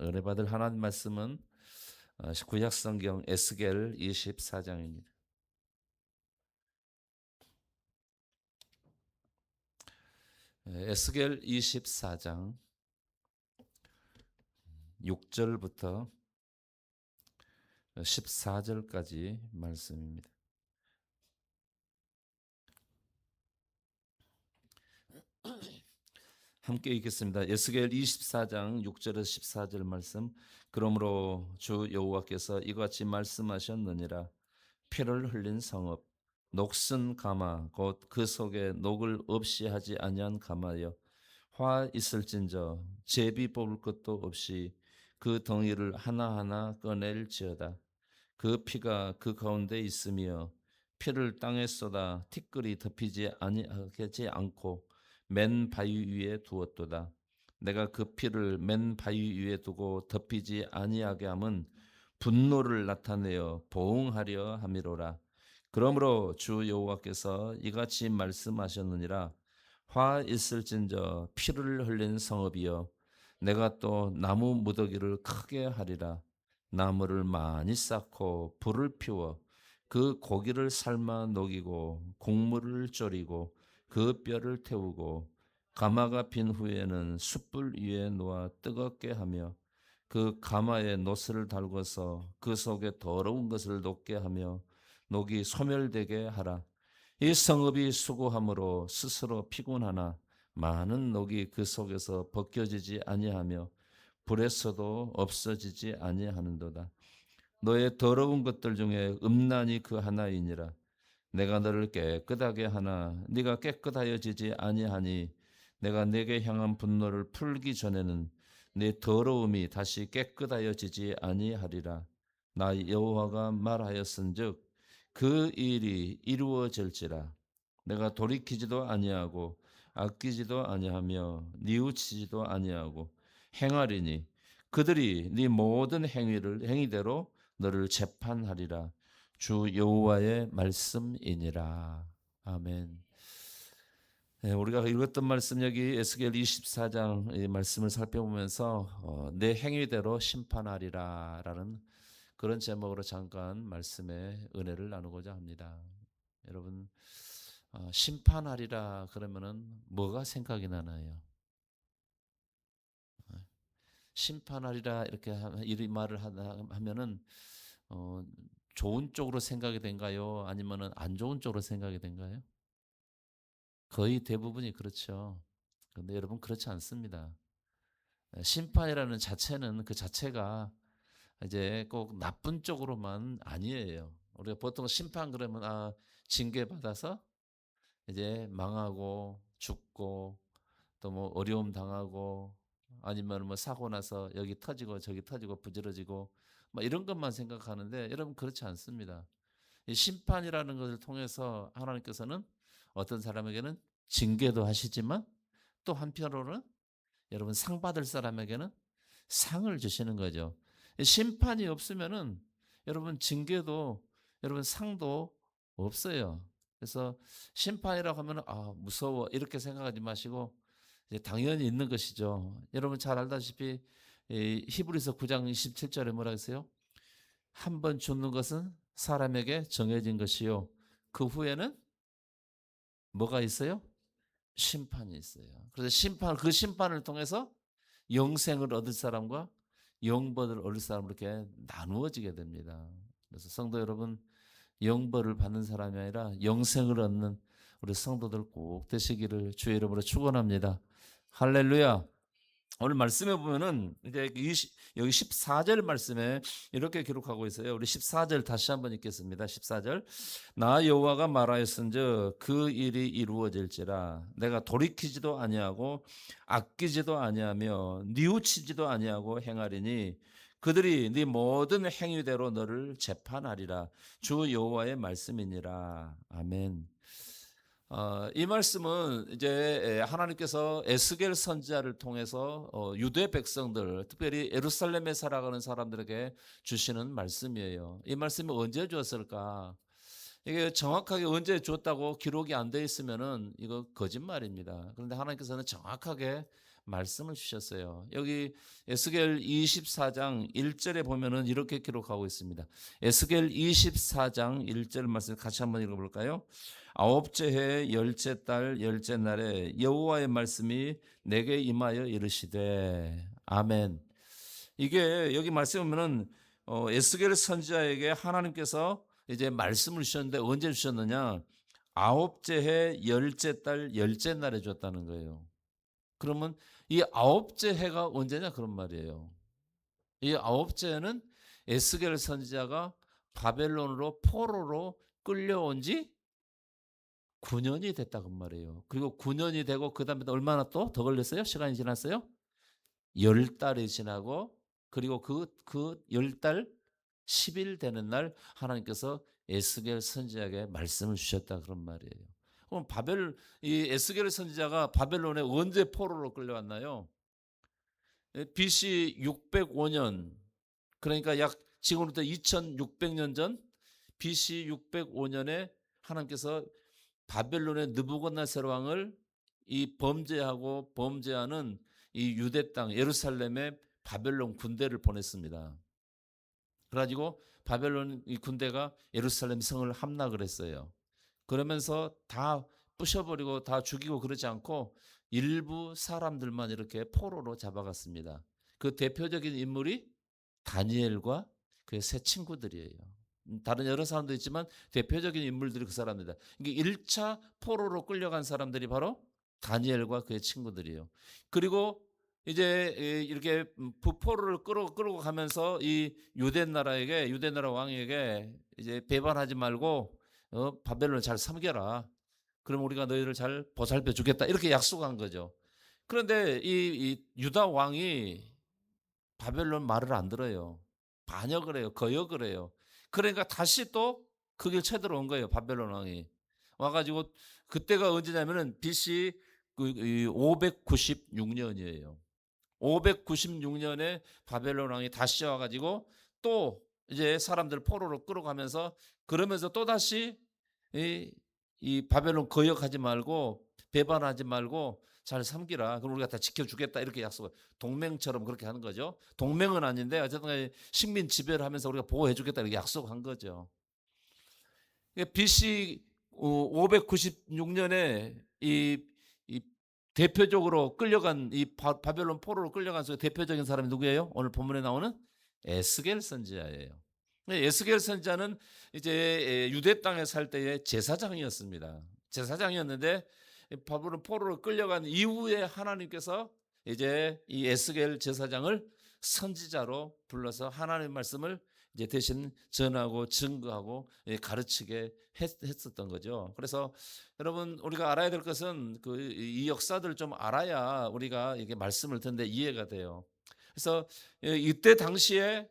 은혜받을 하나님 말씀은 구약성경 에스겔 24장입니다. 에스겔 24장 6절부터 14절까지 말씀입니다. 함께 읽겠습니다. 에스겔 24장 6절에서 14절 말씀. 그러므로 주 여호와께서 이같이 말씀하셨느니라. 피를 흘린 성읍 녹슨 가마 곧 그 속에 녹을 없이 하지 아니한 가마여 화 있을진저 제비 뽑을 것도 없이 그 덩이를 하나하나 꺼낼지어다. 그 피가 그 가운데 있으며 피를 땅에 쏟아 티끌이 덮이지 아니하지 않고 맨 바위 위에 두었도다. 내가 그 피를 맨 바위 위에 두고 덮이지 아니하게 함은 분노를 나타내어 보응하려 함이로라. 그러므로 주 여호와께서 이같이 말씀하셨느니라. 화 있을진저 피를 흘린 성읍이여 내가 또 나무 무더기를 크게 하리라. 나무를 많이 쌓고 불을 피워 그 고기를 삶아 녹이고 곡물을 졸이고 그 뼈를 태우고 가마가 빈 후에는 숯불 위에 놓아 뜨겁게 하며 그 가마에 노스를 달궈서 그 속에 더러운 것을 녹게 하며 녹이 소멸되게 하라. 이 성읍이 수고함으로 스스로 피곤하나 많은 녹이 그 속에서 벗겨지지 아니하며 불에서도 없어지지 아니하는도다. 너의 더러운 것들 중에 음란이 그 하나이니라. 내가 너를 깨끗하게 하나 네가 깨끗하여지지 아니하니 내가 내게 향한 분노를 풀기 전에는 내 더러움이 다시 깨끗하여지지 아니하리라. 나 여호와가 말하였은즉 그 일이 이루어질지라. 내가 돌이키지도 아니하고 아끼지도 아니하며 뉘우치지도 아니하고 행하리니 그들이 네 모든 행위대로 너를 재판하리라. 주 여호와의 말씀이니라. 아멘. 네, 우리가 읽었던 말씀 여기 에스겔 24장 이 말씀을 살펴보면서 내 행위대로 심판하리라라는 그런 제목으로 잠깐 말씀의 은혜를 나누고자 합니다. 여러분 심판하리라 그러면은 뭐가 생각이 나나요? 심판하리라 이렇게 이 말을 하면은 어, 좋은 쪽으로 생각이 된가요? 아니면은 안 좋은 쪽으로 생각이 된가요? 거의 대부분이 그렇죠. 그런데 여러분 그렇지 않습니다. 심판이라는 자체는 그 자체가 이제 꼭 나쁜 쪽으로만 아니에요. 우리가 보통 심판 그러면 징계 받아서 이제 망하고 죽고 또 뭐 어려움 당하고 아니면 뭐 사고 나서 여기 터지고 저기 터지고 부지러지고 뭐 이런 것만 생각하는데 여러분 그렇지 않습니다. 이 심판이라는 것을 통해서 하나님께서는 어떤 사람에게는 징계도 하시지만 또 한편으로는 여러분 상 받을 사람에게는 상을 주시는 거죠. 심판이 없으면은 여러분 징계도 여러분 상도 없어요. 그래서 심판이라고 하면 무서워 이렇게 생각하지 마시고 이제 당연히 있는 것이죠. 여러분 잘 알다시피 히브리서 9장 27절에 뭐라 했어요? 한 번 죽는 것은 사람에게 정해진 것이요. 그 후에는 뭐가 있어요? 심판이 있어요. 그래서 그 심판을 통해서 영생을 얻을 사람과 영벌을 얻을 사람 이렇게 나누어지게 됩니다. 그래서 성도 여러분, 영벌을 받는 사람이 아니라 영생을 얻는 우리 성도들 꼭 되시기를 주의 이름으로 축원합니다. 할렐루야. 오늘 말씀해 보면은 이제 여기 14절 말씀에 이렇게 기록하고 있어요. 우리 14절 다시 한번 읽겠습니다. 14절. 나 여호와가 말하였은즉 그 일이 이루어질지라. 내가 돌이키지도 아니하고 아끼지도 아니하며 뉘우치지도 아니하고 행하리니 그들이 네 모든 행위대로 너를 재판하리라. 주 여호와의 말씀이니라. 아멘. 이 말씀은 이제 하나님께서 에스겔 선지자를 통해서 유대 백성들, 특별히 예루살렘에 살아가는 사람들에게 주시는 말씀이에요. 이 말씀이 언제 주었을까? 이게 정확하게 언제 주었다고 기록이 안 돼 있으면은 이거 거짓말입니다. 그런데 하나님께서는 정확하게 말씀을 주셨어요. 여기 에스겔 24장 1절에 보면은 이렇게 기록하고 있습니다. 에스겔 24장 1절 말씀 같이 한번 읽어볼까요? 아홉째 해 열째 달 열째 날에 여호와의 말씀이 내게 임하여 이르시되 아멘. 이게 여기 말씀에 보면은 에스겔 선지자에게 하나님께서 이제 말씀을 주셨는데 언제 주셨느냐? 아홉째 해 열째 달 열째 날에 줬다는 거예요. 그러면 이 아홉째 해가 언제냐 그런 말이에요. 이 아홉째 해는 에스겔 선지자가 바벨론으로 포로로 끌려온 지 9년이 됐다 그 말이에요. 그리고 9년이 되고 그다음에 얼마나 또 더 걸렸어요? 시간이 지났어요? 10달이 지나고 그리고 그 10달 10일 되는 날 하나님께서 에스겔 선지자에게 말씀을 주셨다 그런 말이에요. 그럼 이 에스겔 선지자가 바벨론에 언제 포로로 끌려왔나요? BC 605년 그러니까 약 지금부터 2600년 전 BC 605년에 하나님께서 바벨론의 느부갓네살 왕을 이 범죄하는 이 유대 땅 예루살렘에 바벨론 군대를 보냈습니다. 그래가지고 바벨론 이 군대가 예루살렘 성을 함락을 했어요. 그러면서 다 부셔버리고 다 죽이고 그러지 않고 일부 사람들만 이렇게 포로로 잡아갔습니다. 그 대표적인 인물이 다니엘과 그의 세 친구들이에요. 다른 여러 사람도 있지만 대표적인 인물들이 그 사람입니다. 이게 1차 포로로 끌려간 사람들이 바로 다니엘과 그의 친구들이에요. 그리고 이제 이렇게 포로를 끌고 가면서 이 유대 나라 왕에게 이제 배반하지 말고 바벨론을 잘 섬겨라. 그럼 우리가 너희를 잘 보살펴 주겠다. 이렇게 약속한 거죠. 그런데 이 유다 왕이 바벨론 말을 안 들어요. 반역을 해요. 거역을 해요. 그러니까 다시 또 그 길 쳐들어온 거예요. 바벨론 왕이. 와가지고 그때가 언제냐면은 BC 596년이에요. 596년에 바벨론 왕이 다시 와가지고 또 이제 사람들 포로로 끌어가면서 그러면서 또 다시 이 바벨론 거역하지 말고 배반하지 말고 잘 섬기라. 그럼 우리가 다 지켜주겠다. 이렇게 약속을 동맹처럼 그렇게 하는 거죠. 동맹은 아닌데 어쨌든 식민 지배를 하면서 우리가 보호해주겠다 이렇게 약속한 거죠. BC 596년에 이 대표적으로 끌려간 이 바벨론 포로로 끌려간 대표적인 사람이 누구예요? 오늘 본문에 나오는 에스겔 선지자예요. 에스겔 선지자는 이제 유대 땅에 살 때의 제사장이었습니다. 제사장이었는데 바벨론 포로로 끌려간 이후에 하나님께서 이제 이 에스겔 제사장을 선지자로 불러서 하나님의 말씀을 이제 대신 전하고 증거하고 가르치게 했었던 거죠. 그래서 여러분 우리가 알아야 될 것은 이 역사들을 좀 알아야 우리가 이게 말씀을 듣는데 이해가 돼요. 그래서 이때 당시에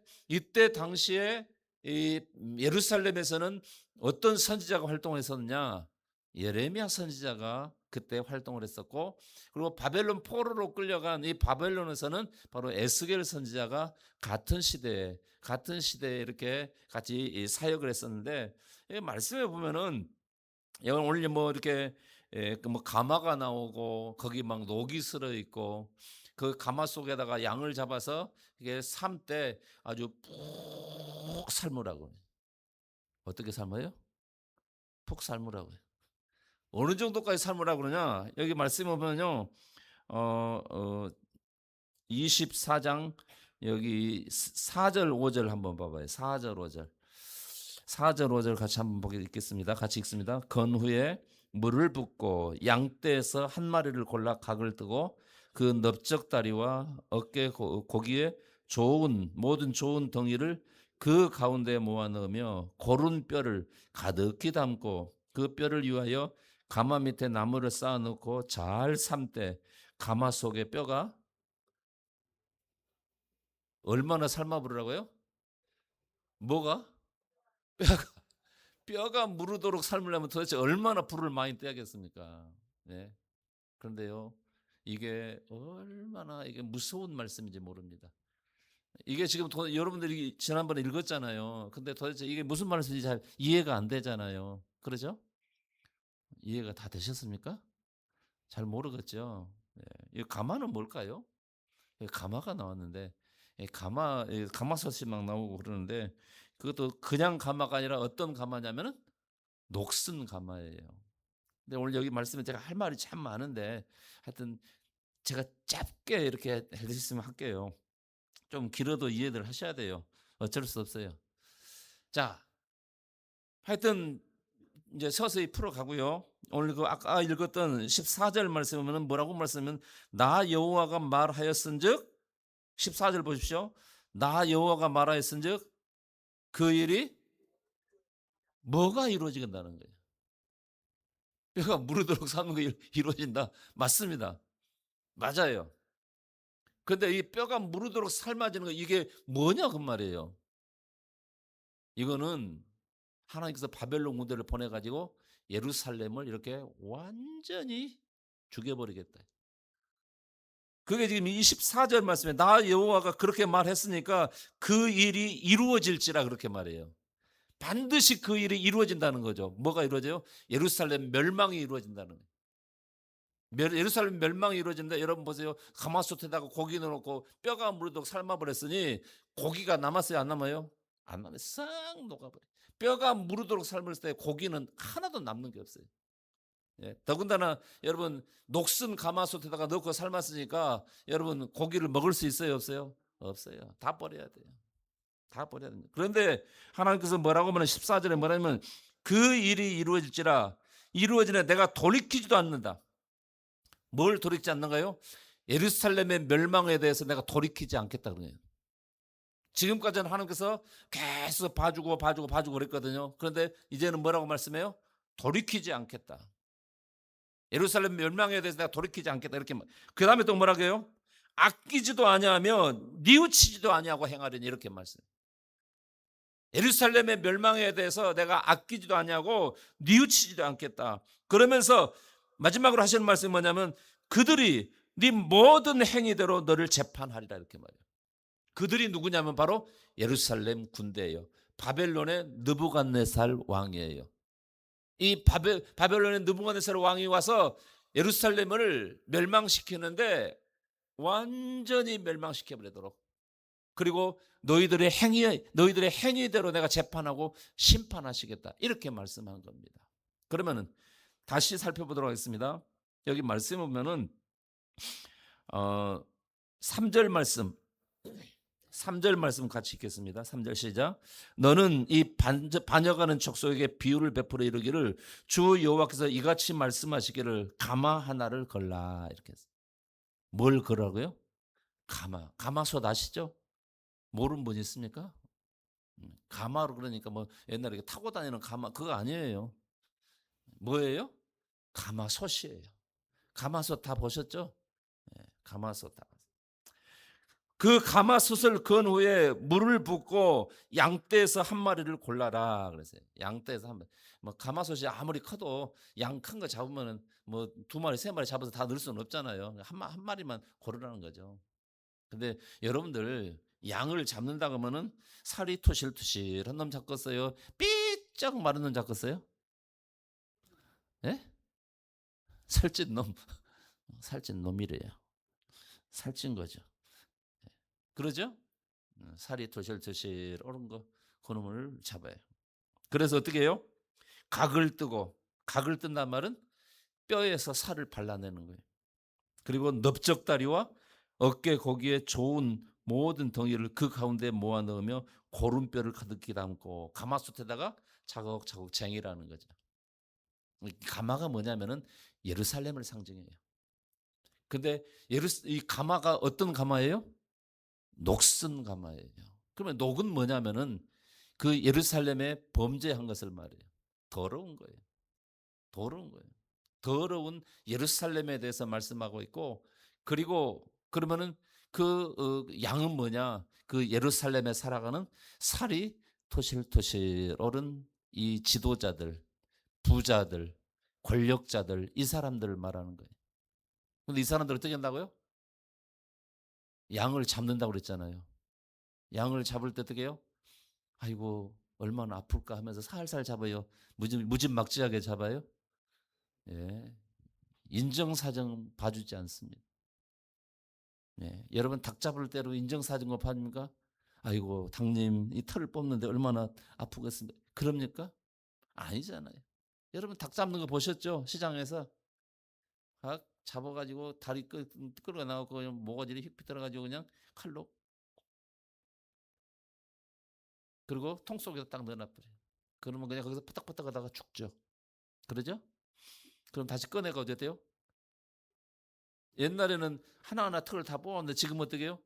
이 예루살렘에서는 어떤 선지자가 활동을 했었느냐? 예레미야 선지자가 그때 활동을 했었고 그리고 바벨론 포로로 끌려간 이 바벨론에서는 바로 에스겔 선지자가 같은 시대에 이렇게 같이 사역을 했었는데 말씀해 보면은 오늘 뭐 이렇게 뭐 가마가 나오고 거기 막 녹이 슬어 있고 그 가마 속에다가 양을 잡아서 이게 삶 때 아주 푹 삶으라고. 어떻게 삶아요? 푹 삶으라고요. 어느 정도까지 삶으라고 그러냐? 여기 말씀해 보면요. 어, 어, 24장 여기 4절 5절 한번 봐봐요. 4절 5절. 4절 5절 같이 한번 읽겠습니다. 같이 읽습니다. 건후에 물을 붓고 양떼에서 한 마리를 골라 각을 뜨고 그 넓적다리와 어깨 고기에 모든 좋은 덩이를 그 가운데 모아 넣으며 고른 뼈를 가득히 담고 그 뼈를 위하여 가마 밑에 나무를 쌓아 놓고 잘 삶되 가마 속에 뼈가 얼마나 삶아 부르라고요? 뭐가? 뼈가 무르도록 삶으려면 도대체 얼마나 불을 많이 떼야겠습니까? 네. 그런데요, 이게 얼마나 이게 무서운 말씀인지 모릅니다. 이게 지금 여러분들이 지난번에 읽었잖아요. 근데 도대체 이게 무슨 말씀인지 잘 이해가 안 되잖아요. 그러죠? 이해가 다 되셨습니까? 잘 모르겠죠. 네. 이 가마는 뭘까요? 가마가 나왔는데 가마솥이 막 나오고 그러는데 그것도 그냥 가마가 아니라 어떤 가마냐면은 녹슨 가마예요. 근데 오늘 여기 말씀에 제가 할 말이 참 많은데 하여튼 제가 짧게 이렇게 해 드릴 수 있으면 할게요. 좀 길어도 이해들 하셔야 돼요. 어쩔 수 없어요. 자, 하여튼 이제 서서히 풀어가고요. 오늘 그 아까 읽었던 14절 말씀은 뭐라고 말씀하면 나 여호와가 말하였은즉 14절 보십시오. 나 여호와가 말하였은즉 그 일이 뭐가 이루어지겠다는 거예요. 뼈가 무르도록 삶은 거 이루어진다. 맞습니다. 맞아요. 근데 이 뼈가 무르도록 삶아지는 거 이게 뭐냐 그 말이에요. 이거는 하나님께서 바벨론 군대를 보내 가지고 예루살렘을 이렇게 완전히 죽여버리겠다. 그게 지금 24절 말씀에 나 여호와가 그렇게 말했으니까 그 일이 이루어질지라 그렇게 말해요. 반드시 그 일이 이루어진다는 거죠. 뭐가 이루어져요? 예루살렘 멸망이 이루어진다는 거예요. 예루살렘 멸망이 이루어진다. 여러분 보세요. 가마솥에다가 고기 넣어놓고 뼈가 무르도록 삶아버렸으니 고기가 남았어요? 안 남아요? 안 남아요. 싹 녹아버려요. 뼈가 무르도록 삶을 때 고기는 하나도 남는 게 없어요. 예, 더군다나 여러분 녹슨 가마솥에다가 넣고 삶았으니까 여러분 고기를 먹을 수 있어요? 없어요? 없어요. 다 버려야 돼요. 다 버려야 됩니다. 그런데 하나님께서 뭐라고 하면 14절에 뭐냐면 그 일이 이루어질지라 이루어지네 내가 돌이키지도 않는다. 뭘 돌이키지 않는가요? 예루살렘의 멸망에 대해서 내가 돌이키지 않겠다 그래요. 지금까지는 하나님께서 계속 봐주고 그랬거든요. 그런데 이제는 뭐라고 말씀해요? 돌이키지 않겠다. 예루살렘 멸망에 대해서 내가 돌이키지 않겠다 이렇게. 그 다음에 또 뭐라고 해요? 아끼지도 아니하며 뉘우치지도 아니하고 행하려니 이렇게 말씀. 예루살렘의 멸망에 대해서 내가 아끼지도 아니하고 뉘우치지도 않겠다. 그러면서 마지막으로 하시는 말씀이 뭐냐면 그들이 네 모든 행위대로 너를 재판하리라 이렇게 말해요. 그들이 누구냐면 바로 예루살렘 군대예요. 바벨론의 느부갓네살 왕이에요. 이 바벨론의 느부갓네살 왕이 와서 예루살렘을 멸망시키는데 완전히 멸망시켜 버리도록 그리고 너희들의 행위대로 내가 재판하고 심판하시겠다. 이렇게 말씀하는 겁니다. 그러면은 다시 살펴보도록 하겠습니다. 여기 말씀에 보면은 3절 말씀 3절 말씀 같이 읽겠습니다. 3절 시작. 너는 이 반역하는 족속에게 비유를 베풀어 이르기를 주 여호와께서 이같이 말씀하시기를 가마 하나를 걸라 이렇게 했어요. 뭘 걸라고요? 가마솥 아시죠? 모르는 분 있습니까? 가마로 그러니까 뭐 옛날에 타고 다니는 가마 그거 아니에요. 뭐예요? 가마솥이에요. 가마솥 다 보셨죠? 가마솥 다. 그 가마솥을 건 후에 물을 붓고 양떼에서 한 마리를 골라라 그랬어요. 양떼에서 한 마리. 뭐 가마솥이 아무리 커도 양 큰 거 잡으면은 뭐 두 마리 세 마리 잡아서 다 넣을 수는 없잖아요. 한 마리만 고르라는 거죠. 근데 여러분들 양을 잡는다 그러면은 살이 토실토실한 놈 잡겠어요? 삐쩍 마른 놈 잡겠어요? 예? 살찐 놈, 살찐 놈이래요. 살찐 거죠. 그러죠? 살이 토실토실 오른 거 그놈을 잡아요. 그래서 어떻게 해요? 각을 뜬단 말은 뼈에서 살을 발라내는 거예요. 그리고 넓적다리와 어깨 거기에 좋은 모든 덩이를 그 가운데 모아 넣으며 고름뼈를 가득히 담고 가마솥에다가 차곡차곡 쟁이라는 거죠. 가마가 뭐냐면은 예루살렘을 상징해요. 근데 이 가마가 어떤 가마예요? 녹슨 가마예요. 그러면 녹은 뭐냐면은 그 예루살렘에 범죄한 것을 말해요. 더러운 거예요. 더러운 거예요. 더러운 예루살렘에 대해서 말씀하고 있고 그리고 그러면은 그 양은 뭐냐? 그 예루살렘에 살아가는 살이 토실토실 오른 이 지도자들, 부자들, 권력자들 이 사람들을 말하는 거예요. 근데 이 사람들 어떻게 한다고요? 양을 잡는다고 그랬잖아요. 양을 잡을 때 어떻게 해요? 아이고 얼마나 아플까 하면서 살살 잡아요. 무진막지하게 잡아요. 예. 인정사정 봐주지 않습니다. 네. 여러분 닭 잡을 때로 인정사진 거 봤습니까? 아이고 닭님 이 털을 뽑는데 얼마나 아프겠습니까? 그럽니까? 아니잖아요. 여러분 닭 잡는 거 보셨죠? 시장에서 닭 잡아가지고 다리 끌어 나가고 그냥 모가지를 휙 들어가지고 그냥 칼로 그리고 통 속에서 딱 넣어놔버려요. 그러면 그냥 거기서 퍼덕퍼덕 하다가 죽죠. 그러죠? 그럼 다시 꺼내가 어떻게 돼요? 옛날에는 하나하나 털을 다 뽑았는데 지금 어떻게 해요?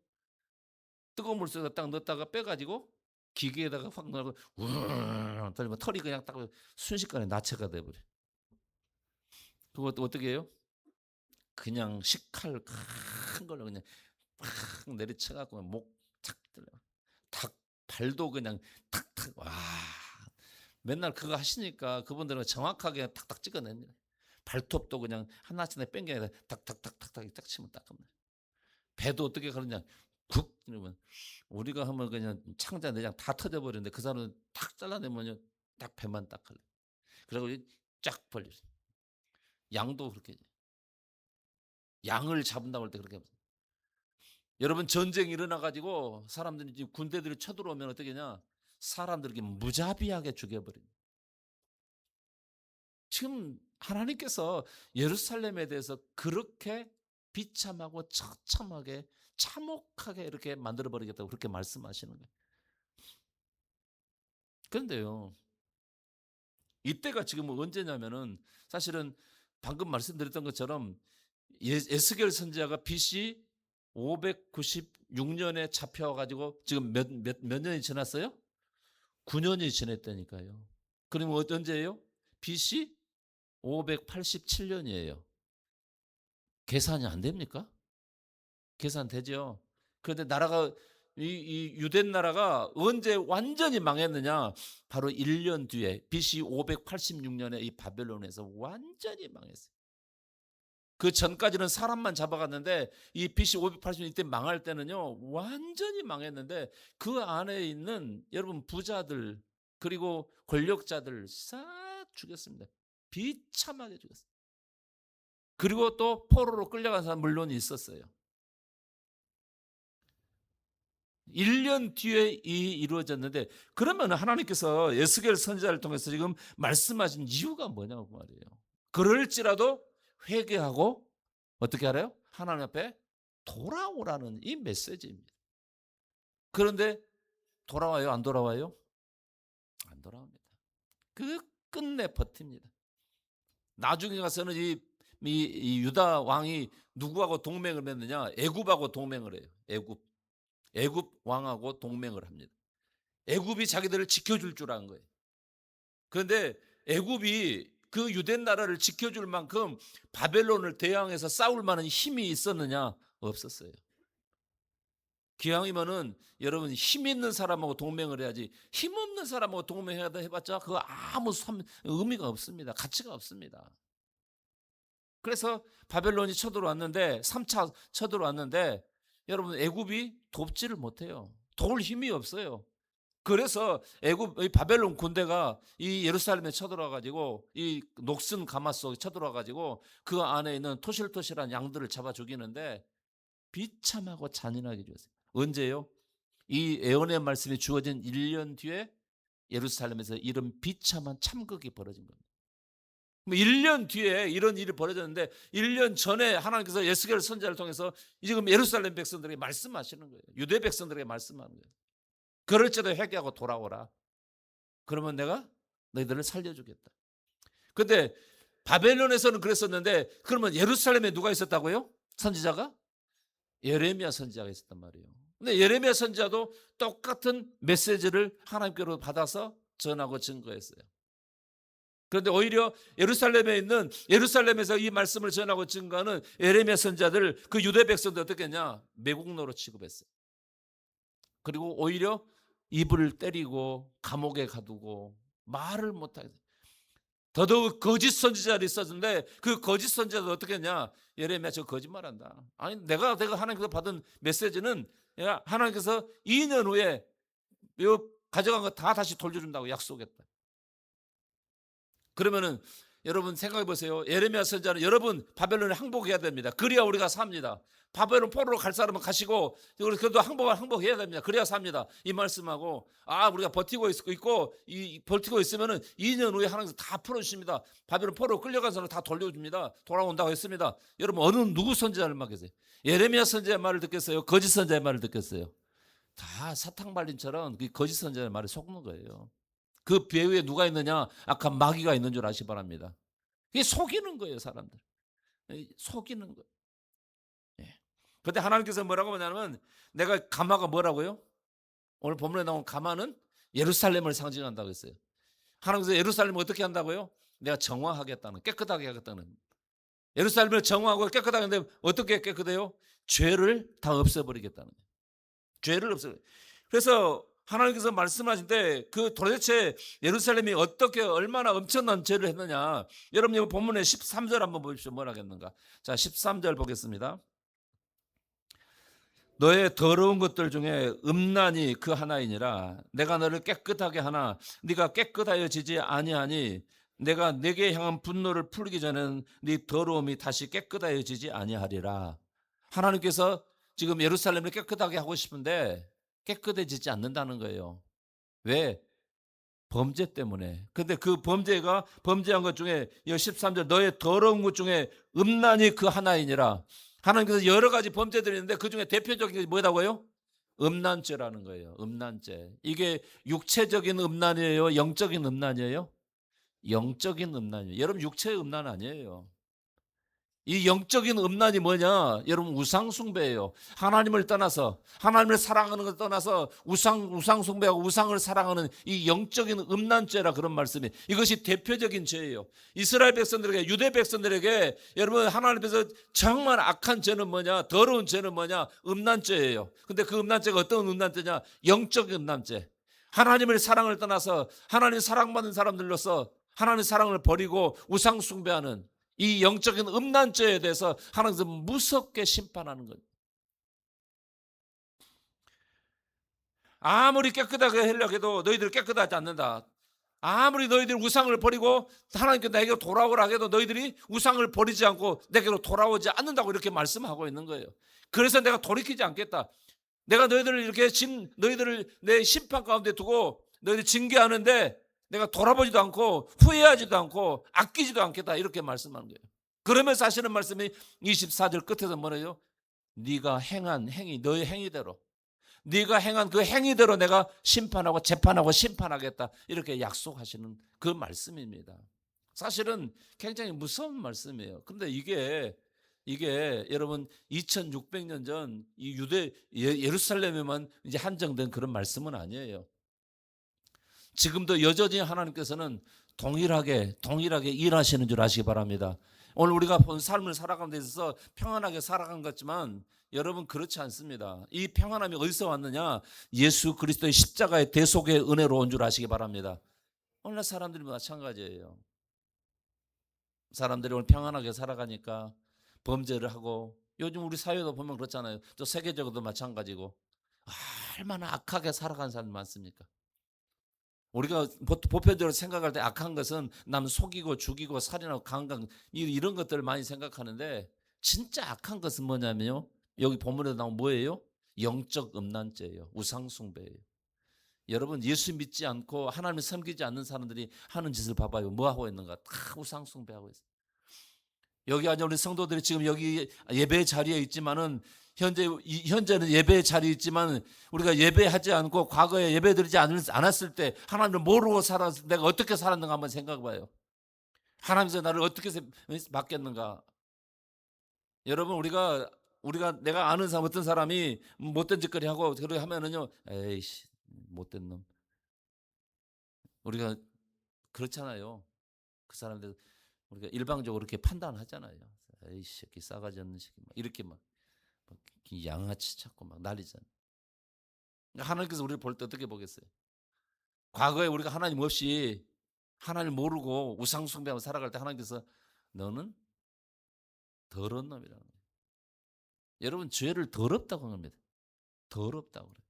뜨거운 물 속에 딱 넣었다가 빼가지고 기계에다가 확 넣고 우르르 돌리면 털이 그냥 딱 순식간에 나체가 돼버려. 그것도 어떻게 해요? 그냥 식칼 큰 걸로 그냥 팍 내리쳐갖고 목탁 들려. 닭 발도 그냥 탁탁 와. 맨날 그거 하시니까 그분들은 정확하게 탁탁 찍어냅니다. 발톱도 그냥 하나씩 뺀 게 아니라 탁탁탁탁탁 딱 치면 딱 끝나. 배도 어떻게 그러냐? 국 이러면 우리가 하면 그냥 창자 내장 다 터져버리는데 그 사람은 탁 잘라내면요 딱 배만 딱 걸려. 그리고 쫙 벌려. 양도 그렇게 양을 잡는다고 할 때 그렇게. 여러분 전쟁이 일어나 가지고 사람들이 군대들이 쳐들어오면 어떻게 하냐? 사람들에게 무자비하게 죽여버립니다. 지금 하나님께서 예루살렘에 대해서 그렇게 비참하고 처참하게 참혹하게 이렇게 만들어 버리겠다고 그렇게 말씀하시는 거예요. 그런데요. 이때가 지금 언제냐면은 사실은 방금 말씀드렸던 것처럼 에스겔 선지자가 BC 596년에 잡혀와 가지고 지금 몇 년이 지났어요? 9년이 지났다니까요. 그러면 언제예요? BC 587년이에요. 계산이 안 됩니까? 계산되죠. 그런데 나라가 이 유대 나라가 언제 완전히 망했느냐? 바로 1년 뒤에 BC 586년에 이 바벨론에서 완전히 망했어요. 그 전까지는 사람만 잡아갔는데 이 BC 580년 이때 망할 때는요 완전히 망했는데 그 안에 있는 여러분 부자들 그리고 권력자들 싹 죽였습니다. 비참하게 죽였어요. 그리고 또 포로로 끌려간 사람 물론 있었어요. 1년 뒤에 이루어졌는데 그러면 하나님께서 에스겔 선지자를 통해서 지금 말씀하신 이유가 뭐냐고 말이에요. 그럴지라도 회개하고 어떻게 알아요? 하나님 앞에 돌아오라는 이 메시지입니다. 그런데 돌아와요? 안 돌아와요? 안 돌아옵니다. 그 끝내 버팁니다. 나중에 가서는 이 유다 왕이 누구하고 동맹을 맺느냐? 애굽하고 동맹을 해요. 애굽 왕하고 동맹을 합니다. 애굽이 자기들을 지켜줄 줄 아는 거예요. 그런데 애굽이 그 유대 나라를 지켜줄 만큼 바벨론을 대항해서 싸울 만한 힘이 있었느냐? 없었어요. 기왕이면은 여러분 힘 있는 사람하고 동맹을 해야지 힘 없는 사람하고 동맹해야 해봤자 그거 아무 의미가 없습니다. 가치가 없습니다. 그래서 바벨론이 쳐들어왔는데 3차 쳐들어왔는데 여러분 애굽이 돕지를 못해요. 도울 힘이 없어요. 그래서 애굽 바벨론 군대가 이 예루살렘에 쳐들어와 가지고 이 녹슨 가마 속에 쳐들어와 가지고 그 안에 있는 토실토실한 양들을 잡아 죽이는데 비참하고 잔인하게 죽였어요. 언제요? 이 예언의 말씀이 주어진 1년 뒤에 예루살렘에서 이런 비참한 참극이 벌어진 겁니다. 1년 뒤에 이런 일이 벌어졌는데 1년 전에 하나님께서 에스겔 선지자를 통해서 지금 예루살렘 백성들에게 말씀하시는 거예요. 유대 백성들에게 말씀하는 거예요. 그럴지도 회개하고 돌아오라. 그러면 내가 너희들을 살려주겠다. 그런데 바벨론에서는 그랬었는데 그러면 예루살렘에 누가 있었다고요? 선지자가? 예레미야 선지자가 있었단 말이에요. 근데 예레미야 선지자도 똑같은 메시지를 하나님께로 받아서 전하고 증거했어요. 그런데 오히려 예루살렘에서 이 말씀을 전하고 증거하는 예레미야 선지자들 그 유대 백성들 어떻게 했냐? 매국노로 취급했어요. 그리고 오히려 입을 때리고 감옥에 가두고 말을 못하게. 더더욱 거짓 선지자들이 있었는데 그 거짓 선지자들 어떻게 했냐? 예레미야 저 거짓말한다. 아니 내가 하나님께서 받은 메시지는 하나님께서 2년 후에 가져간 거 다 다시 돌려준다고 약속했다. 그러면은 여러분 생각해 보세요. 예레미야 선지자는 여러분 바벨론에 항복해야 됩니다. 그래야 우리가 삽니다. 바벨론 포로로 갈 사람은 가시고 그래도 항복해야 됩니다. 그래야 삽니다. 이 말씀하고 우리가 버티고 있고 버티고 있으면은 2년 후에 하나님께서 다 풀어주십니다. 바벨론 포로로 끌려간 사람 다 돌려줍니다. 돌아온다고 했습니다. 여러분 누구 선지자를 맡겠어요? 예레미야 선지자의 말을 듣겠어요? 거짓 선지자의 말을 듣겠어요? 다 사탕발림처럼 그 거짓 선지자의 말에 속는 거예요. 그 배후에 누가 있느냐? 악한 마귀가 있는 줄 아시기 바랍니다. 이게 속이는 거예요, 사람들. 속이는 거예요. 예. 그런데 하나님께서 뭐라고 하냐면 내가 가마가 뭐라고요? 오늘 본문에 나온 가마는 예루살렘을 상징한다고 했어요. 하나님께서 예루살렘을 어떻게 한다고요? 내가 정화하겠다는, 깨끗하게 하겠다는. 예루살렘을 정화하고 깨끗하게 하는데 어떻게 깨끗해요? 죄를 다 없애버리겠다는. 죄를 없애버려. 그래서 하나님께서 말씀하실 때 그 도대체 예루살렘이 어떻게 얼마나 엄청난 죄를 했느냐. 여러분 이 본문의 13절 한번 보십시오. 뭐라 했는가. 자 13절 보겠습니다. 너의 더러운 것들 중에 음란이 그 하나이니라. 내가 너를 깨끗하게 하나 네가 깨끗하여지지 아니하니 내가 내게 향한 분노를 풀기 전에는 네 더러움이 다시 깨끗하여지지 아니하리라. 하나님께서 지금 예루살렘을 깨끗하게 하고 싶은데 깨끗해지지 않는다는 거예요. 왜? 범죄 때문에. 근데 그 범죄한 것 중에 13절 너의 더러운 것 중에 음란이 그 하나이니라. 하나님께서 여러 가지 범죄들이 있는데 그 중에 대표적인 게 뭐라고요? 음란죄라는 거예요. 음란죄. 이게 육체적인 음란이에요? 영적인 음란이에요? 영적인 음란이에요. 여러분 육체의 음란 아니에요. 이 영적인 음란이 뭐냐? 여러분 우상 숭배예요. 하나님을 떠나서 하나님을 사랑하는 것을 떠나서 우상 숭배하고 우상을 사랑하는 이 영적인 음란죄라 그런 말씀이 이것이 대표적인 죄예요. 이스라엘 백성들에게 유대 백성들에게 여러분 하나님께서 정말 악한 죄는 뭐냐? 더러운 죄는 뭐냐? 음란죄예요. 근데 그 음란죄가 어떤 음란죄냐? 영적인 음란죄. 하나님의 사랑을 떠나서 하나님 사랑받는 사람들로서 하나님의 사랑을 버리고 우상 숭배하는 이 영적인 음란죄에 대해서 하나님께서 무섭게 심판하는 거예요. 아무리 깨끗하게 하려고 해도 너희들 깨끗하지 않는다. 아무리 너희들 우상을 버리고 하나님께 내게로 돌아오라 해도 너희들이 우상을 버리지 않고 내게로 돌아오지 않는다고 이렇게 말씀하고 있는 거예요. 그래서 내가 돌이키지 않겠다. 내가 너희들을 내 심판 가운데 두고 너희들 징계하는데 내가 돌아보지도 않고 후회하지도 않고 아끼지도 않겠다 이렇게 말씀하는 거예요. 그러면서 하시는 말씀이 24절 끝에서 뭐래요? 네가 행한 행위, 너의 행위대로 네가 행한 그 행위대로 내가 심판하고 재판하고 심판하겠다 이렇게 약속하시는 그 말씀입니다. 사실은 굉장히 무서운 말씀이에요. 근데 이게 여러분 2600년 전 이 예루살렘에만 이제 한정된 그런 말씀은 아니에요. 지금도 여전히 하나님께서는 동일하게 일하시는 줄 아시기 바랍니다. 오늘 우리가 본 삶을 살아가는 데 있어서 평안하게 살아간 것 같지만 여러분 그렇지 않습니다. 이 평안함이 어디서 왔느냐? 예수 그리스도의 십자가의 대속의 은혜로 온 줄 아시기 바랍니다. 오늘날 사람들이 마찬가지예요. 사람들이 오늘 평안하게 살아가니까 범죄를 하고 요즘 우리 사회도 보면 그렇잖아요. 또 세계적으로도 마찬가지고 얼마나 악하게 살아가는 사람이 많습니까? 우리가 보편적으로 생각할 때 악한 것은 남 속이고 죽이고 살인하고 강간 이런 것들을 많이 생각하는데 진짜 악한 것은 뭐냐면요. 여기 본문에 나온 뭐예요? 영적 음란죄예요. 우상 숭배예요. 여러분 예수 믿지 않고 하나님을 섬기지 않는 사람들이 하는 짓을 봐봐요. 뭐 하고 있는가? 다 우상 숭배하고 있어요. 여기 아니 우리 성도들이 지금 여기 예배 자리에 있지만은 현재는 예배 자리에 있지만 우리가 예배하지 않고 과거에 예배드리지 않았을 때 하나님을 모르고 살았을 때 내가 어떻게 살았는가 한번 생각해봐요. 하나님께서 나를 어떻게 맡겼는가. 여러분 우리가 내가 아는 사람 어떤 사람이 못된 짓거리 하고 그렇게 하면은요, 에이씨 못된 놈. 우리가 그렇잖아요. 그 사람들 우리가 일방적으로 이렇게 판단하잖아요. 에이씨 새끼 싸가지 없는 새끼 막 이렇게 막 양아치 찾고 막 난리잖아요. 하나님께서 우리를 볼 때 어떻게 보겠어요? 과거에 우리가 하나님 없이 하나님 모르고 우상 숭배하며 살아갈 때 하나님께서 너는 더러운 놈이라는 거예요. 여러분 죄를 더럽다고 합니다. 더럽다고 그래요.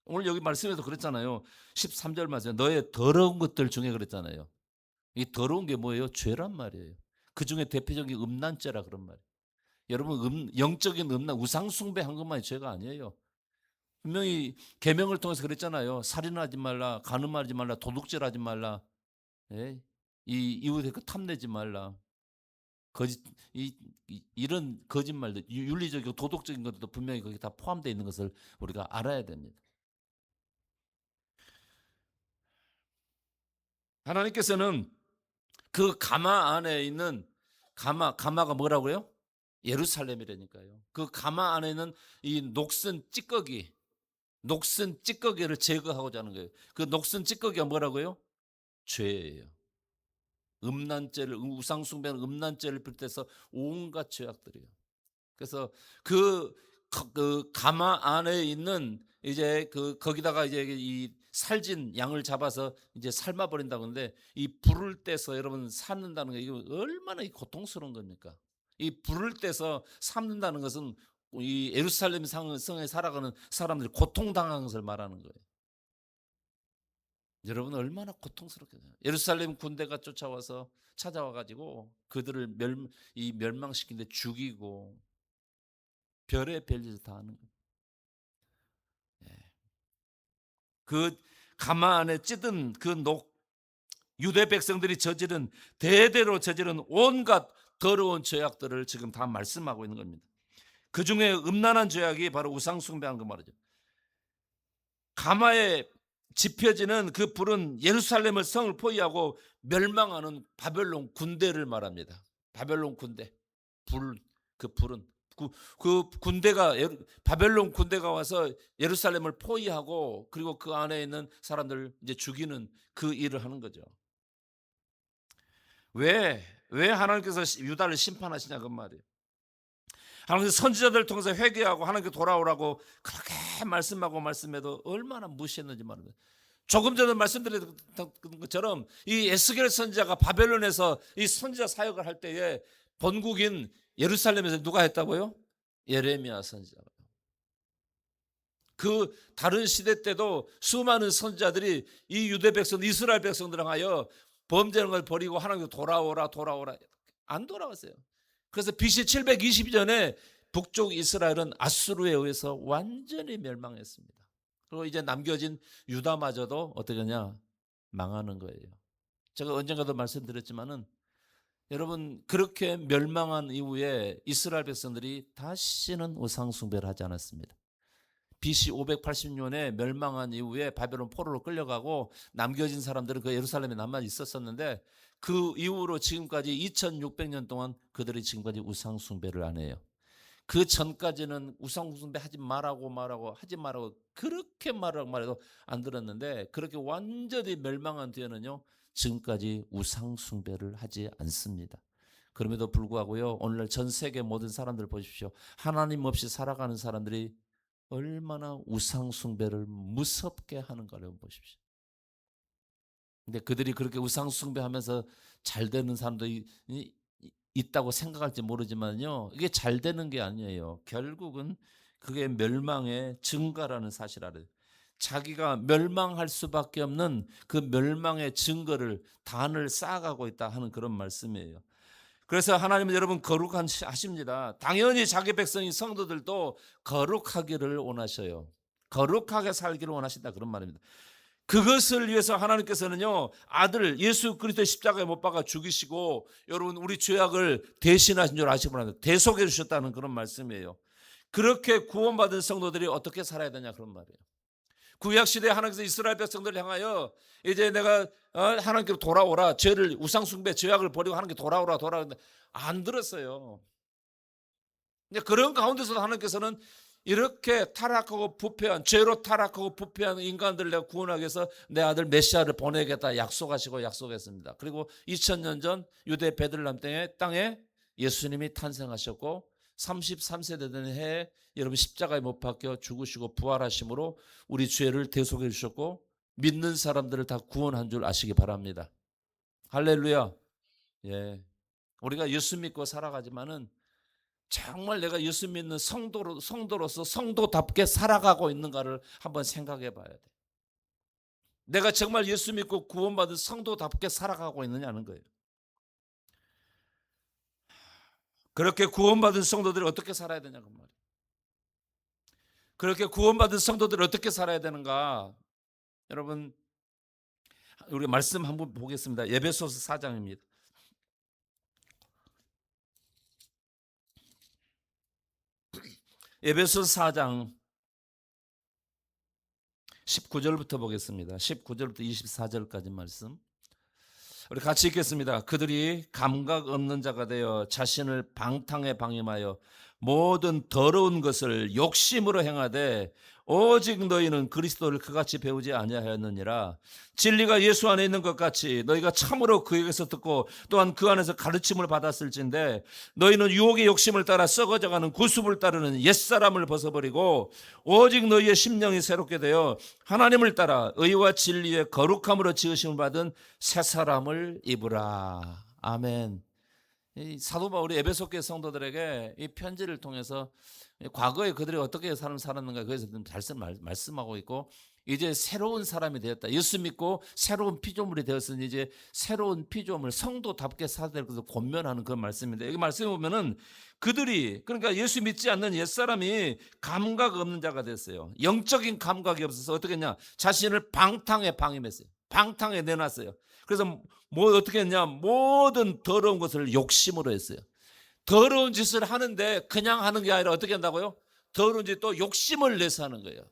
오늘 여기 말씀에도 그랬잖아요. 13절 말씀에 너의 더러운 것들 중에 그랬잖아요. 이 더러운 게 뭐예요? 죄란 말이에요. 그중에 대표적인 음란죄라 그런 말이에요. 여러분 영적인 음란 우상 숭배한 것만이 죄가 아니에요. 분명히 계명을 통해서 그랬잖아요. 살인하지 말라, 간음하지 말라, 도둑질하지 말라, 예? 이 이웃의 그 탐내지 말라. 거짓 이런 거짓말들 윤리적이고 도덕적인 것들도 분명히 거기 다 포함되어 있는 것을 우리가 알아야 됩니다. 하나님께서는 그 가마 안에 있는 가마가 뭐라고요? 예루살렘이라니까요. 그 가마 안에는 이 녹슨 찌꺼기를 제거하고자 하는 거예요. 그 녹슨 찌꺼기가 뭐라고요? 죄예요. 음란죄를 우상숭배는 음란죄를 비롯해서 온갖 죄악들이에요. 그래서 그, 그 가마 안에 있는 이제 그 거기다가 이제 이 살진 양을 잡아서 이제 삶아 버린다고 하는데 이 불을 떼서 여러분 삶는다는 거 이거 얼마나 고통스러운 겁니까? 이 불을 떼서 삶는다는 것은 이 예루살렘 성에 살아가는 사람들이 고통당하는 것을 말하는 거예요. 여러분 얼마나 고통스럽게 예루살렘 군대가 쫓아와서 찾아와 가지고 그들을 멸망시키는데 죽이고 별의 별짓을 다 하는 거예요. 그 가마 안에 찌든 그 유대 백성들이 저지른 대대로 저지른 온갖 더러운 죄악들을 지금 다 말씀하고 있는 겁니다. 그 중에 음란한 죄악이 바로 우상 숭배한 거 말이죠. 가마에 지펴지는 그 불은 예루살렘을 성을 포위하고 멸망하는 바벨론 군대를 말합니다. 바벨론 군대. 그 불은 그 군대가 바벨론 군대가 와서 예루살렘을 포위하고 그리고 그 안에 있는 사람들을 이제 죽이는 그 일을 하는 거죠. 왜 하나님께서 유다를 심판하시냐 그 말이에요. 하나님께서 선지자들을 통해서 회개하고 하나님께 돌아오라고 그렇게 말씀해도 얼마나 무시했는지 말입니다. 조금 전에 말씀드린 것처럼 이 에스겔 선지자가 바벨론에서 이 선지자 사역을 할 때에 본국인 예루살렘에서 누가 했다고요? 예레미야 선지자가. 그 다른 시대 때도 수많은 선지자들이 이 유대 백성, 이스라엘 백성들을 하여 범죄하는 걸 버리고 하나님께 돌아오라 안 돌아왔어요. 그래서 BC 720년에 북쪽 이스라엘은 아수르에 의해서 완전히 멸망했습니다. 그리고 이제 남겨진 유다마저도 어떻게 하냐? 망하는 거예요. 제가 언젠가도 말씀드렸지만은 여러분 그렇게 멸망한 이후에 이스라엘 백성들이 다시는 우상 숭배를 하지 않았습니다. BC 580년에 멸망한 이후에 바벨론 포로로 끌려가고 남겨진 사람들은 그 예루살렘에 남아 있었었는데 그 이후로 지금까지 2600년 동안 그들이 지금까지 우상 숭배를 안 해요. 그 전까지는 우상 숭배 하지 말라고 그렇게 말해도 안 들었는데 그렇게 완전히 멸망한 뒤에는요 지금까지 우상 숭배를 하지 않습니다. 그럼에도 불구하고요 오늘날 전 세계 모든 사람들 보십시오. 하나님 없이 살아가는 사람들이 얼마나 우상 숭배를 무섭게 하는가를 보십시오. 근데 그들이 그렇게 우상 숭배하면서 잘 되는 사람도 있다고 생각할지 모르지만요. 이게 잘 되는 게 아니에요. 결국은 그게 멸망의 증거라는 사실 알아요. 자기가 멸망할 수밖에 없는 그 멸망의 증거를 단을 쌓아가고 있다 하는 그런 말씀이에요. 그래서 하나님은 여러분 거룩하십니다. 당연히 자기 백성인 성도들도 거룩하기를 원하셔요. 거룩하게 살기를 원하신다 그런 말입니다. 그것을 위해서 하나님께서는요 아들 예수 그리스도의 십자가에 못 박아 죽이시고 여러분 우리 죄악을 대신하신 줄 아시기 바랍니다. 대속해 주셨다는 그런 말씀이에요. 그렇게 구원받은 성도들이 어떻게 살아야 되냐 그런 말이에요. 구약 시대에 하나님께서 이스라엘 백성들을 향하여 이제 내가 하나님께 돌아오라 죄를 우상 숭배 죄악을 버리고 하나님께 돌아오라 안 들었어요. 그런 가운데서도 하나님께서는 이렇게 타락하고 부패한 죄로 타락하고 부패한 인간들을 내가 구원하기 위해서 내 아들 메시아를 보내겠다 약속했습니다. 그리고 2000년 전 유대 베들레헴 땅에 예수님이 탄생하셨고 33세대 되는 해에 여러분 십자가에 못 박혀 죽으시고 부활하심으로 우리 죄를 대속해 주셨고 믿는 사람들을 다 구원한 줄 아시기 바랍니다. 할렐루야. 예. 우리가 예수 믿고 살아가지만은 정말 내가 예수 믿는 성도로서 성도답게 살아가고 있는가를 한번 생각해 봐야 돼. 내가 정말 예수 믿고 구원받은 성도답게 살아가고 있느냐는 거예요. 그렇게 구원받은 성도들이 어떻게 살아야 되냐고 말이에요. 그렇게 구원받은 성도들이 어떻게 살아야 되는가? 여러분, 우리 말씀 한번 보겠습니다. 에베소서 4장입니다. 에베소서 4장 19절부터 보겠습니다. 19절부터 24절까지 말씀. 우리 같이 읽겠습니다. 그들이 감각 없는 자가 되어 자신을 방탕에 방임하여 모든 더러운 것을 욕심으로 행하되 오직 너희는 그리스도를 그같이 배우지 아니하였느니라. 진리가 예수 안에 있는 것 같이 너희가 참으로 그에게서 듣고 또한 그 안에서 가르침을 받았을진데 너희는 유혹의 욕심을 따라 썩어져가는 구습을 따르는 옛사람을 벗어버리고 오직 너희의 심령이 새롭게 되어 하나님을 따라 의와 진리의 거룩함으로 지으심을 받은 새 사람을 입으라. 아멘. 이 사도 바울이 에베소 교회 성도들에게 이 편지를 통해서 과거에 그들이 어떻게 삶을 살았는가 그래서 잘 말씀하고 있고, 이제 새로운 사람이 되었다. 예수 믿고 새로운 피조물이 되었으니 이제 새로운 피조물 성도답게 살아야 될 것을 권면하는 그런 말씀인데, 여기 말씀에 보면은 그들이, 그러니까 예수 믿지 않는 옛사람이 감각 없는 자가 됐어요. 영적인 감각이 없어서 어떻게 했냐, 자신을 방탕에 방임했어요. 방탕에 내놨어요. 그래서 뭐 어떻게 했냐, 모든 더러운 것을 욕심으로 했어요. 더러운 짓을 하는데 그냥 하는 게 아니라 어떻게 한다고요? 더러운 짓 또 욕심을 내서 하는 거예요.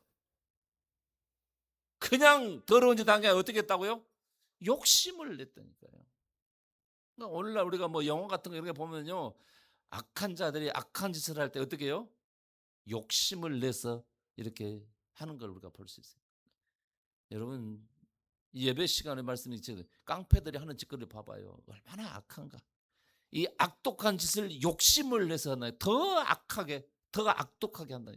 그냥 더러운 짓 한 게 아니라 어떻게 했다고요? 욕심을 냈다니까요. 그러니까 오늘날 우리가 뭐 영화 같은 거 이렇게 보면요, 악한 자들이 악한 짓을 할 때 어떻게 해요? 욕심을 내서 이렇게 하는 걸 우리가 볼 수 있어요. 여러분, 예배 시간에 말씀이 있죠. 깡패들이 하는 짓거리 봐봐요. 얼마나 악한가. 이 악독한 짓을 욕심을 내서 하나요? 더 악하게, 더 악독하게 한다.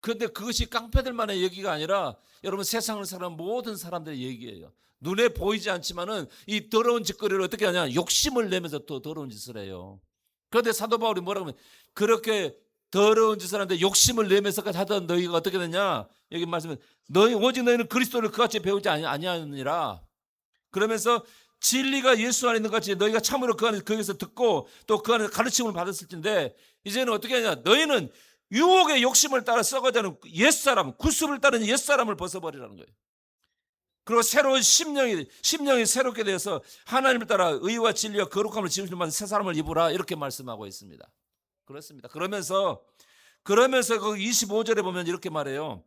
그런데 그것이 깡패들만의 얘기가 아니라 여러분 세상을 사는 모든 사람들의 얘기예요. 눈에 보이지 않지만은 이 더러운 짓거리를 어떻게 하냐? 욕심을 내면서 또 더러운 짓을 해요. 그런데 사도 바울이 뭐라고 하면, 그렇게 더러운 짓을 하는데 욕심을 내면서까지 하던 너희가 어떻게 되냐? 여기 말씀은 너희 오직 너희는 그리스도를 그같이 배우지 아니하느니라. 그러면서 진리가 예수 안에 있는 것 같이 너희가 참으로 그 안에 거기서 듣고 또 그 안에 가르침을 받았을 텐데, 이제는 어떻게 하냐? 너희는 유혹의 욕심을 따라 썩어가는 옛사람, 구습을 따르는 옛사람을 벗어버리라는 거예요. 그리고 새로운 심령이 새롭게 되어서 하나님을 따라 의와 진리와 거룩함을 지으실 만한 새 사람을 입으라, 이렇게 말씀하고 있습니다. 그렇습니다. 그러면서 그 25절에 보면 이렇게 말해요.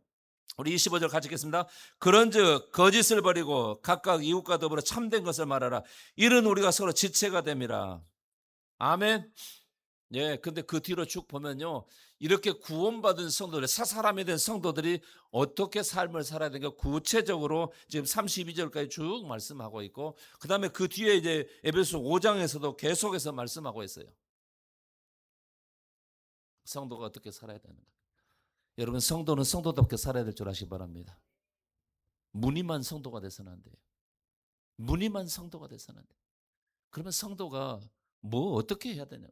우리 25절 같이 읽겠습니다. 그런즉 거짓을 버리고 각각 이웃과 더불어 참된 것을 말하라. 이는 우리가 서로 지체가 됨이라. 아멘. 예, 근데 그 뒤로 쭉 보면요, 이렇게 구원받은 성도들, 새 사람이 된 성도들이 어떻게 삶을 살아야 되는가 구체적으로 지금 32절까지 쭉 말씀하고 있고, 그 다음에 그 뒤에 이제 에베소 5장에서도 계속해서 말씀하고 있어요. 성도가 어떻게 살아야 되는가. 여러분, 성도는 성도답게 살아야 될 줄 아시기 바랍니다. 무늬만 성도가 돼서는 안 돼요. 무늬만 성도가 돼서는 안 돼요. 그러면 성도가 뭐 어떻게 해야 되냐.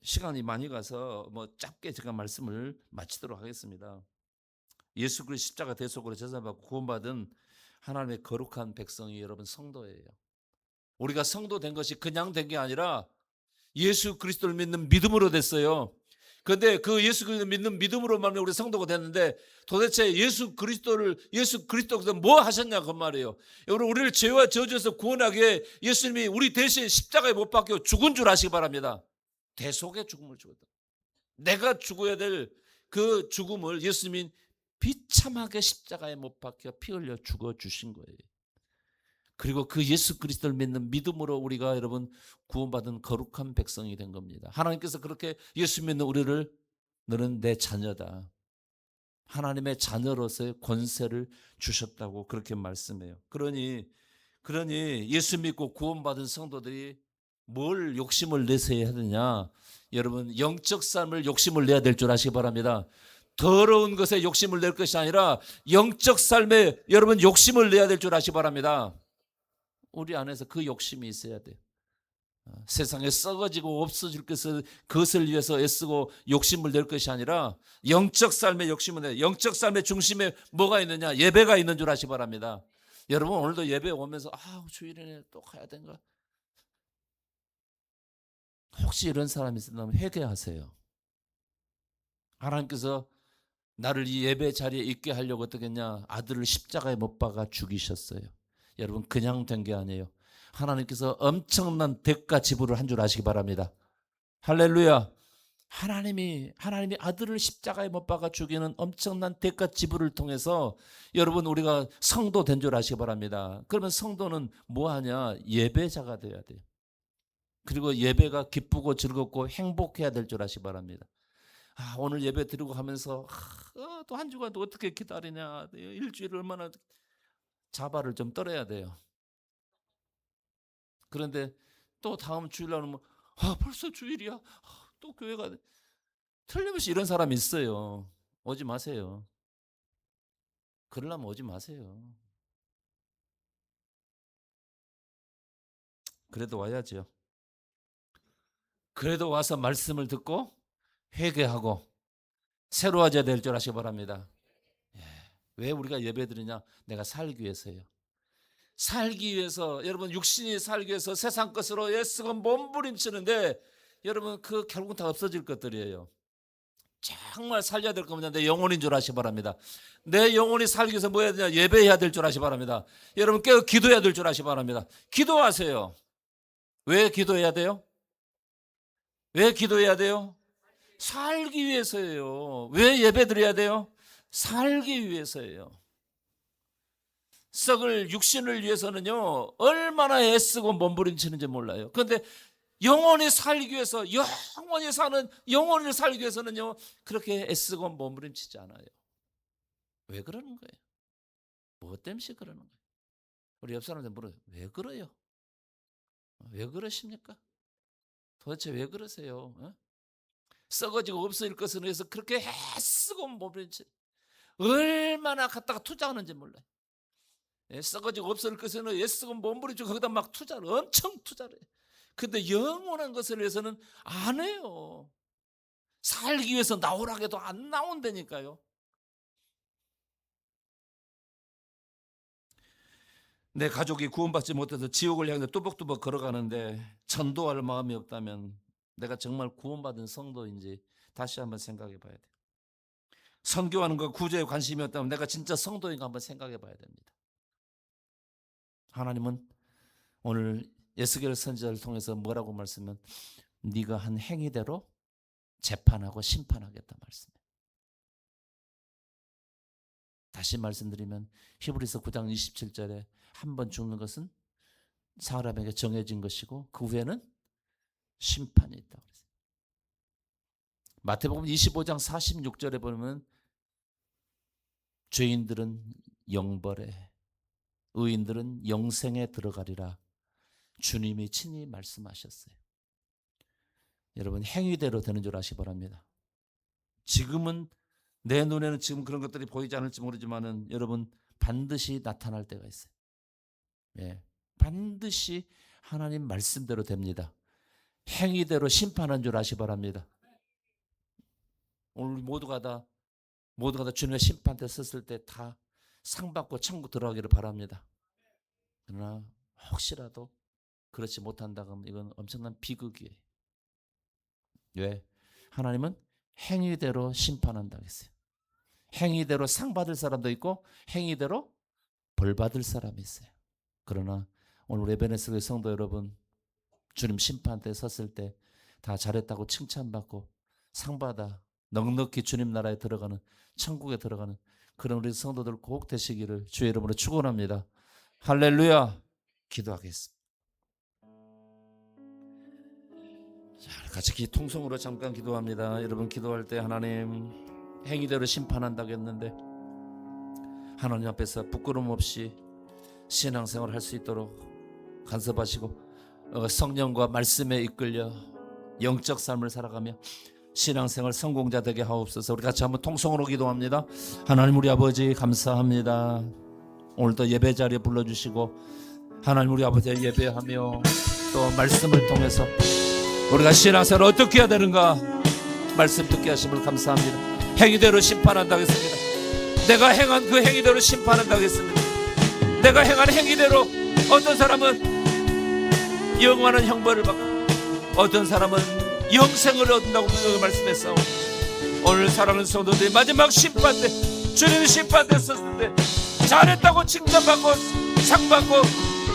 시간이 많이 가서 뭐 짧게 제가 말씀을 마치도록 하겠습니다. 예수 그리스도 십자가 대속으로 제사받고 구원받은 하나님의 거룩한 백성이 여러분 성도예요. 우리가 성도 된 것이 그냥 된 게 아니라 예수 그리스도를 믿는 믿음으로 됐어요. 그런데 그 예수 그리스도를 믿는 믿음으로만 우리 성도가 됐는데, 도대체 예수 그리스도께서 뭐 하셨냐 그 말이에요. 여러분, 우리를 죄와 저주에서 구원하기에 예수님이 우리 대신 십자가에 못 박혀 죽은 줄 아시기 바랍니다. 대속의 죽음을 죽었다. 내가 죽어야 될 그 죽음을 예수님이 비참하게 십자가에 못 박혀 피 흘려 죽어 주신 거예요. 그리고 그 예수 그리스도를 믿는 믿음으로 우리가 여러분 구원받은 거룩한 백성이 된 겁니다. 하나님께서 그렇게 예수 믿는 우리를 너는 내 자녀다, 하나님의 자녀로서의 권세를 주셨다고 그렇게 말씀해요. 그러니 예수 믿고 구원받은 성도들이 뭘 욕심을 내세야 하느냐. 여러분, 영적 삶을 욕심을 내야 될 줄 아시기 바랍니다. 더러운 것에 욕심을 낼 것이 아니라 영적 삶에 여러분 욕심을 내야 될 줄 아시기 바랍니다. 우리 안에서 그 욕심이 있어야 돼요. 세상에 썩어지고 없어질 그것을 위해서 애쓰고 욕심을 낼 것이 아니라 영적 삶의 욕심을 내. 영적 삶의 중심에 뭐가 있느냐? 예배가 있는 줄 아시기 바랍니다. 여러분 오늘도 예배 오면서 주일에 또 가야 되는가? 혹시 이런 사람이 있으면 회개하세요. 하나님께서 나를 이 예배 자리에 있게 하려고 어떻게 했냐? 아들을 십자가에 못 박아 죽이셨어요. 여러분 그냥 된 게 아니에요. 하나님께서 엄청난 대가 지불을 한 줄 아시기 바랍니다. 할렐루야. 하나님이 아들을 십자가에 못 박아 죽이는 엄청난 대가 지불을 통해서 여러분 우리가 성도 된 줄 아시기 바랍니다. 그러면 성도는 뭐하냐? 예배자가 돼야 돼요. 그리고 예배가 기쁘고 즐겁고 행복해야 될 줄 아시기 바랍니다. 오늘 예배 드리고 하면서 또 한 주간 또 어떻게 기다리냐, 일주일 얼마나 자발을 좀 떨어야 돼요. 그런데 또 다음 주일날 오면 벌써 주일이야, 또 교회가 돼. 틀림없이 이런 사람이 있어요. 오지 마세요. 그러려면 오지 마세요. 그래도 와야죠. 그래도 와서 말씀을 듣고 회개하고 새로워져야 될 줄 아시기 바랍니다. 왜 우리가 예배 드리냐? 내가 살기 위해서요. 살기 위해서, 여러분 육신이 살기 위해서 세상 것으로 애쓰고 몸부림치는데 여러분 그 결국은 다 없어질 것들이에요. 정말 살려야 될 겁니다. 내 영혼인 줄 아시기 바랍니다. 내 영혼이 살기 위해서 뭐 해야 되냐? 예배해야 될 줄 아시기 바랍니다. 여러분 깨어 기도해야 될 줄 아시기 바랍니다. 기도하세요. 왜 기도해야 돼요? 왜 기도해야 돼요? 살기 위해서예요. 왜 예배 드려야 돼요? 살기 위해서예요. 썩을 육신을 위해서는요 얼마나 애쓰고 몸부림치는지 몰라요. 그런데 영원히 살기 위해서, 영원히 사는 영혼을 살기 위해서는요 그렇게 애쓰고 몸부림치지 않아요. 왜 그러는 거예요? 뭐 때문에 그러는 거예요? 우리 옆 사람들 물어요. 왜 그래요? 왜 그러십니까? 도대체 왜 그러세요? 썩어지고 없어질 것을 위해서 그렇게 애쓰고 몸부림치, 얼마나 갖다가 투자하는지 몰라요. 썩어지고 없어질 것은 애쓰고 몸부림치고 거기다 막 투자를 엄청 투자를 해요. 근데 영원한 것을 위해서는 안 해요. 살기 위해서 나오라 해도 안 나온다니까요. 내 가족이 구원받지 못해서 지옥을 향해 뚜벅뚜벅 걸어가는데 전도할 마음이 없다면 내가 정말 구원받은 성도인지 다시 한번 생각해 봐야 돼요. 선교하는 것 구제에 관심이 없다면 내가 진짜 성도인가 한번 생각해 봐야 됩니다. 하나님은 오늘 에스겔 선지자를 통해서 뭐라고 말씀하면 네가 한 행위대로 재판하고 심판하겠다 말씀해요. 다시 말씀드리면 히브리서 9장 27절에 한 번 죽는 것은 사람에게 정해진 것이고 그 후에는 심판이 있다고 그랬어요. 마태복음 25장 46절에 보면 죄인들은 영벌에 의인들은 영생에 들어가리라 주님이 친히 말씀하셨어요. 여러분 행위대로 되는 줄 아시기 바랍니다. 지금은 내 눈에는 지금 그런 것들이 보이지 않을지 모르지만은 여러분 반드시 나타날 때가 있어요. 반드시 하나님 말씀대로 됩니다. 행위대로 심판한 줄 아시기 바랍니다. 오늘 모두가 다 주님의 심판대 섰을 때 다 상 받고 천국 들어가기를 바랍니다. 그러나 혹시라도 그렇지 못한다고 하면 이건 엄청난 비극이에요. 왜? 하나님은 행위대로 심판한다고 했어요. 행위대로 상 받을 사람도 있고 행위대로 벌 받을 사람이 있어요. 그러나 오늘 에베네스의 성도 여러분, 주님 심판대 섰을 때 다 잘했다고 칭찬받고 상 받아 넉넉히 주님 나라에 들어가는, 천국에 들어가는 그런 우리 성도들 꼭 되시기를 주의 이름으로 축원합니다. 할렐루야. 기도하겠습니다. 자, 같이 통성으로 잠깐 기도합니다. 여러분 기도할 때 하나님 행위대로 심판한다고 했는데 하나님 앞에서 부끄러움 없이 신앙생활을 할 수 있도록 간섭하시고 성령과 말씀에 이끌려 영적 삶을 살아가며 신앙생활 성공자 되게 하옵소서. 우리 같이 한번 통성으로 기도합니다. 하나님 우리 아버지 감사합니다. 오늘도 예배 자리에 불러주시고 하나님 우리 아버지 예배하며 또 말씀을 통해서 우리가 신앙생활 어떻게 해야 되는가 말씀 듣게 하심을 감사합니다. 행위대로 심판한다고 했습니다. 내가 행한 그 행위대로 심판한다고 했습니다. 내가 행한 행위대로 어떤 사람은 영원한 형벌을 받고 어떤 사람은 영생을 얻는다고 말씀했어. 오늘 사랑하는 성도들이 마지막 심판 때 주님이 심판 때 썼을 때 잘했다고 칭찬받고 상받고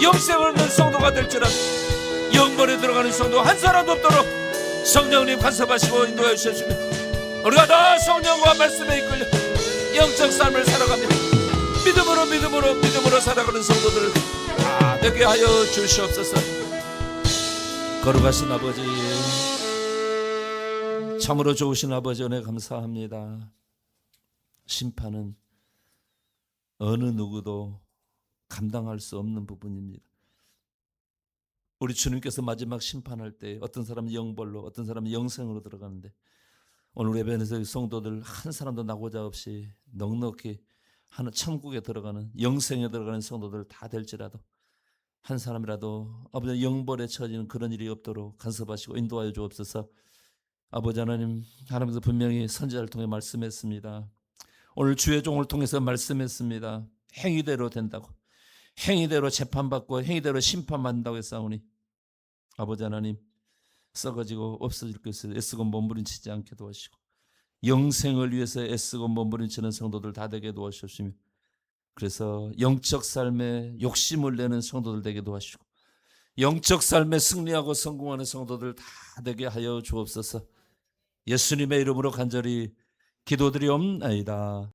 영생을 얻는 성도가 될지라도 영벌에 들어가는 성도 한 사람도 없도록 성령님 간섭하시고 인도해 주십시오. 우리가 다 성령과 말씀에 이끌려 영적 삶을 살아갑니다. 믿음으로 살아가는 성도들을 다 되게 하여 주시옵소서. 거룩하신 아버지, 참으로 좋으신 아버지 은혜 감사합니다. 심판은 어느 누구도 감당할 수 없는 부분입니다. 우리 주님께서 마지막 심판할 때 어떤 사람은 영벌로 어떤 사람은 영생으로 들어가는데 오늘 예배에서 성도들 한 사람도 나고자 없이 넉넉히 하는 천국에 들어가는 영생에 들어가는 성도들 다 될지라도 한 사람이라도 아버지 영벌에 처지는 그런 일이 없도록 간섭하시고 인도하여 주옵소서. 아버지 하나님, 하나님께서 분명히 선지자를 통해 말씀했습니다. 오늘 주의 종을 통해서 말씀했습니다. 행위대로 된다고, 행위대로 재판받고 행위대로 심판받는다고 했사오니 아버지 하나님, 썩어지고 없어질 것을 애쓰고 몸부림치지 않게 도와주시고 영생을 위해서 애쓰고 몸부림치는 성도들 다 되게 도와주시며 그래서 영적 삶에 욕심을 내는 성도들 되게 도와주시고 영적 삶에 승리하고 성공하는 성도들 다 되게 하여 주옵소서. 예수님의 이름으로 간절히 기도드리옵나이다.